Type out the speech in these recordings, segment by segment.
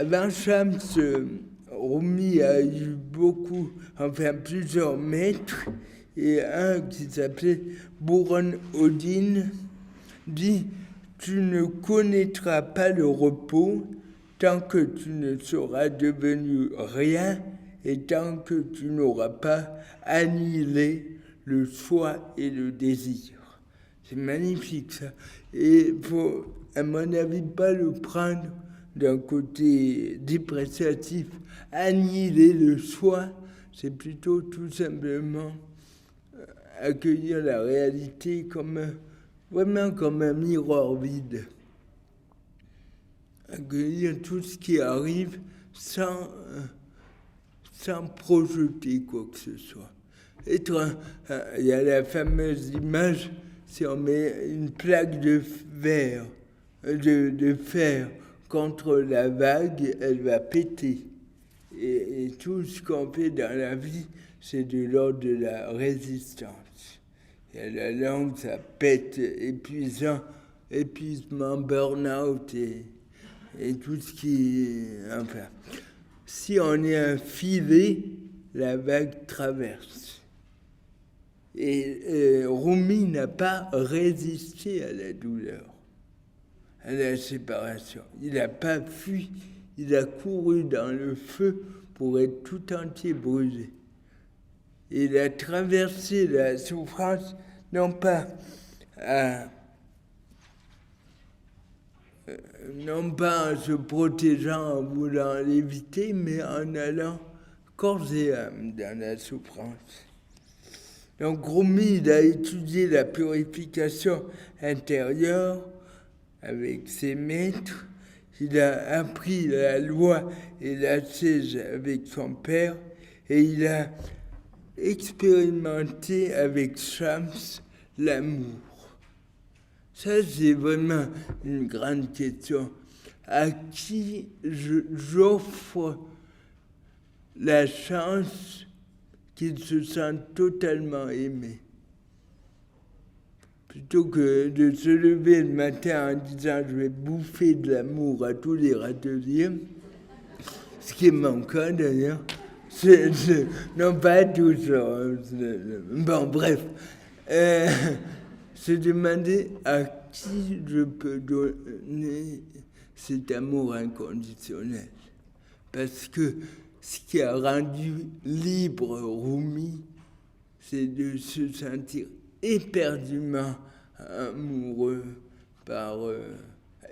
Avant Shams, Rumi a eu plusieurs maîtres, et un qui s'appelait Burhan Odin dit: tu ne connaîtras pas le repos tant que tu ne seras devenu rien et tant que tu n'auras pas annihilé le soi et le désir. C'est magnifique ça. Et il faut, à mon avis, pas le prendre d'un côté dépréciatif. Annihiler le soi, c'est plutôt tout simplement accueillir la réalité vraiment comme un miroir vide. Accueillir tout ce qui arrive sans projeter quoi que ce soit. Il y a la fameuse image, si on met une plaque de fer contre la vague, elle va péter. Et tout ce qu'on fait dans la vie, c'est de l'ordre de la résistance. Et la langue, ça pète, épuisement, burn-out et tout ce qui... Enfin, si on est un filet, la vague traverse. Et Rumi n'a pas résisté à la douleur, à la séparation. Il n'a pas fui, il a couru dans le feu pour être tout entier brûlé. Il a traversé la souffrance, non pas en se protégeant, en voulant l'éviter, mais en allant corps et âme dans la souffrance. Donc Rumi, il a étudié la purification intérieure avec ses maîtres, il a appris la loi et l'ascèse avec son père, et il a expérimenté avec Shams l'amour. Ça, c'est vraiment une grande question. À qui j'offre la chance qu'il se sente totalement aimé? Plutôt que de se lever le matin en disant « je vais bouffer de l'amour à tous les râteliers », ce qui est mon cas d'ailleurs, non pas tous, bon bref, se demander à qui je peux donner cet amour inconditionnel. Parce que ce qui a rendu libre Rumi, c'est de se sentir éperdument amoureux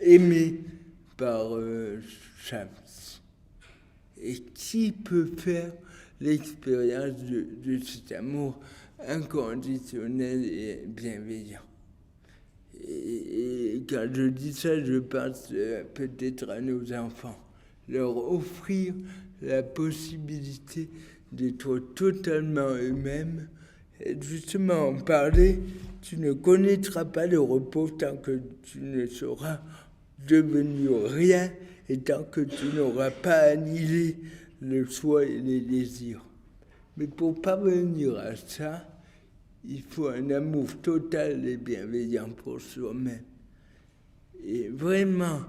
aimé par Shams. Et qui peut faire l'expérience de cet amour inconditionnel et bienveillant? Et quand je dis ça, je pense peut-être à nos enfants. Leur offrir la possibilité d'être totalement eux-mêmes. Et justement, on parlait, tu ne connaîtras pas le repos tant que tu ne seras devenu rien et tant que tu n'auras pas annihilé le soi et les désirs. Mais pour parvenir à ça, il faut un amour total et bienveillant pour soi-même. Et vraiment,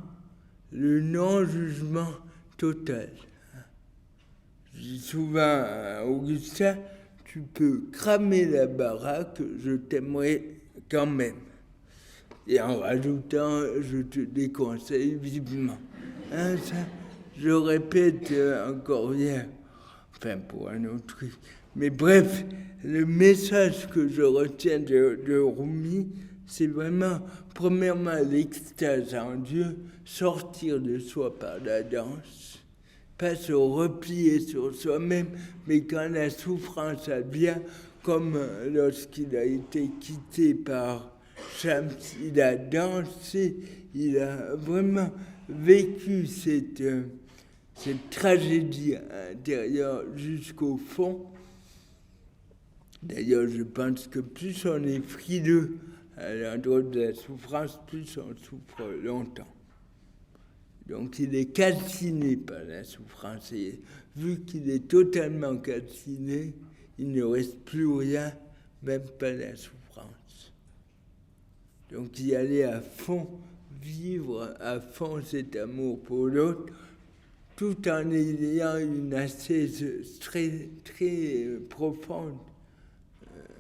le non-jugement total. Je dis souvent à Augustin, tu peux cramer la baraque, je t'aimerai quand même. Et en rajoutant, je te déconseille vivement. Hein, ça, je répète encore hier, enfin pour un autre truc. Mais bref, le message que je retiens de Rumi, c'est vraiment, premièrement, l'extase en Dieu, sortir de soi par la danse, pas se replier sur soi-même, mais quand la souffrance vient, comme lorsqu'il a été quitté par Shams, il a dansé, il a vraiment vécu cette tragédie intérieure jusqu'au fond. D'ailleurs, je pense que plus on est frileux à l'endroit de la souffrance, plus on souffre longtemps. Donc il est calciné par la souffrance. Et vu qu'il est totalement calciné, il ne reste plus rien, même pas la souffrance. Donc y aller à fond, vivre à fond cet amour pour l'autre, tout en ayant une assise très, très profonde.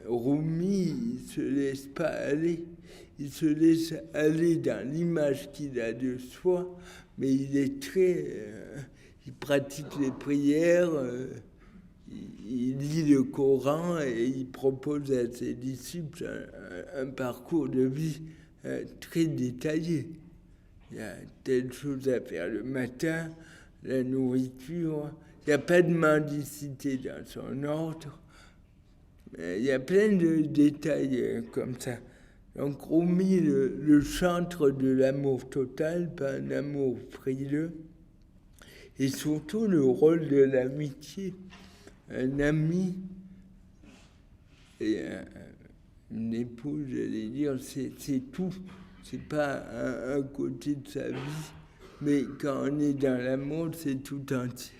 Rumi, il ne se laisse pas aller. Il se laisse aller dans l'image qu'il a de soi, mais il est très... il pratique les prières, il lit le Coran et il propose à ses disciples un parcours de vie très détaillé. Il y a telle chose à faire le matin, la nourriture, il n'y a pas de mendicité dans son ordre. Il y a plein de détails comme ça. Donc, Rumi, le chantre de l'amour total, pas un amour frileux, et surtout le rôle de l'amitié. Un ami et une épouse, j'allais dire, c'est tout. C'est pas un côté de sa vie, mais quand on est dans l'amour, c'est tout entier.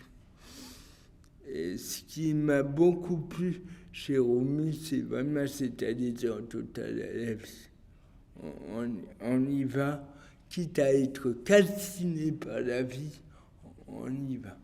Et ce qui m'a beaucoup plu chez Rumi, c'est vraiment cette adhésion totale à la vie. On y va, quitte à être calciné par la vie, on y va.